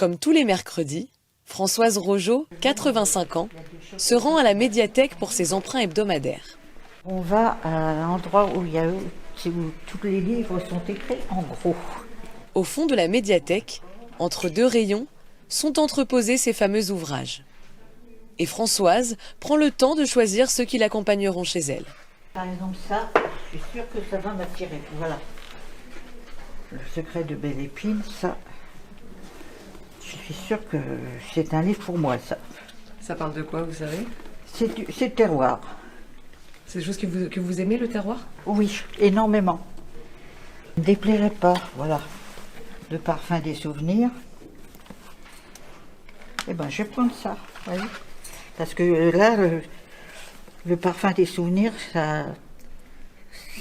Comme tous les mercredis, Françoise Rogeau, 85 ans, se rend à la médiathèque pour ses emprunts hebdomadaires. On va à l'endroit où tous les livres sont écrits en gros. Au fond de la médiathèque, entre deux rayons, sont entreposés ces fameux ouvrages. Et Françoise prend le temps de choisir ceux qui l'accompagneront chez elle. Par exemple ça, je suis sûre que ça va m'attirer. Voilà. Le secret de Belle Épine, ça, je suis sûre que c'est un livre pour moi, ça. Ça parle de quoi, vous savez? C'est le terroir. C'est des choses que vous aimez, le terroir? Oui, énormément. Ne déplairait pas, voilà. Le parfum des souvenirs. Eh ben, je vais prendre ça, vous voyez. Parce que là, le parfum des souvenirs, ça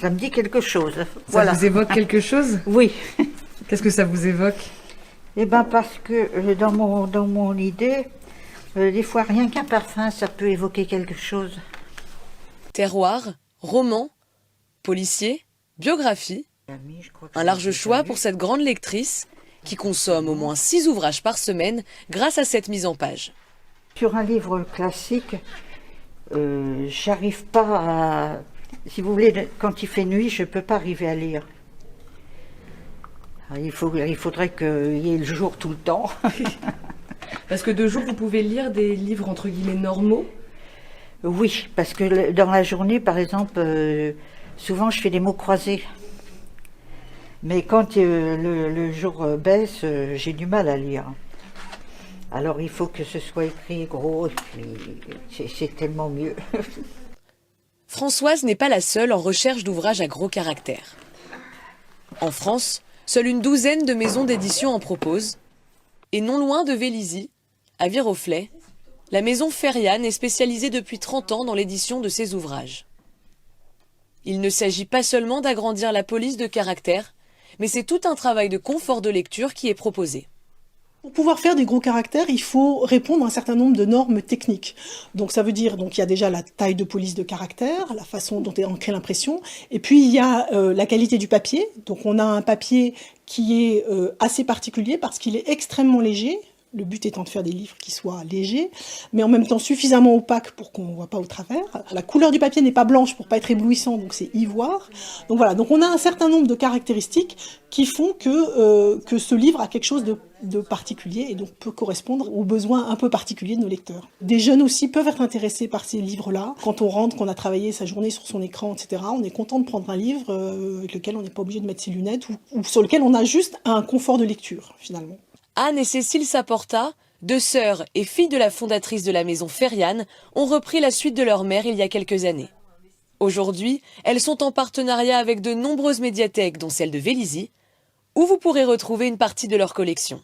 me dit quelque chose. Ça vous évoque quelque chose? Oui. Qu'est-ce que ça vous évoque? Eh ben, parce que dans mon idée, des fois, rien qu'un parfum, ça peut évoquer quelque chose. Terroir, roman, policier, biographie. Un large choix pour cette grande lectrice qui consomme au moins 6 ouvrages par semaine grâce à cette mise en page. Sur un livre classique, j'arrive pas à... Si vous voulez, quand il fait nuit, je ne peux pas arriver à lire. Il faudrait qu'il y ait le jour tout le temps. Parce que de jour, vous pouvez lire des livres entre guillemets normaux? Oui, parce que dans la journée, par exemple, souvent je fais des mots croisés. Mais quand le jour baisse, j'ai du mal à lire. Alors il faut que ce soit écrit gros, et puis c'est tellement mieux. Françoise n'est pas la seule en recherche d'ouvrages à gros caractère. En France, seule une douzaine de maisons d'édition en proposent. Et non loin de Vélizy, à Viroflay, la maison Ferian est spécialisée depuis 30 ans dans l'édition de ses ouvrages. Il ne s'agit pas seulement d'agrandir la police de caractère, mais c'est tout un travail de confort de lecture qui est proposé. Pour pouvoir faire des gros caractères, il faut répondre à un certain nombre de normes techniques. Donc ça veut dire, il y a déjà la taille de police de caractère, la façon dont est ancrée l'impression, et puis il y a la qualité du papier. Donc on a un papier qui est assez particulier parce qu'il est extrêmement léger. Le but étant de faire des livres qui soient légers, mais en même temps suffisamment opaques pour qu'on ne voit pas au travers. La couleur du papier n'est pas blanche pour pas être éblouissant, donc c'est ivoire. Donc voilà, donc on a un certain nombre de caractéristiques qui font que ce livre a quelque chose de particulier et donc peut correspondre aux besoins un peu particuliers de nos lecteurs. Des jeunes aussi peuvent être intéressés par ces livres-là. Quand on rentre, qu'on a travaillé sa journée sur son écran, etc., on est content de prendre un livre avec lequel on n'est pas obligé de mettre ses lunettes ou sur lequel on a juste un confort de lecture, finalement. Anne et Cécile Saporta, deux sœurs et filles de la fondatrice de la maison Ferian, ont repris la suite de leur mère il y a quelques années. Aujourd'hui, elles sont en partenariat avec de nombreuses médiathèques, dont celle de Vélizy, où vous pourrez retrouver une partie de leur collection.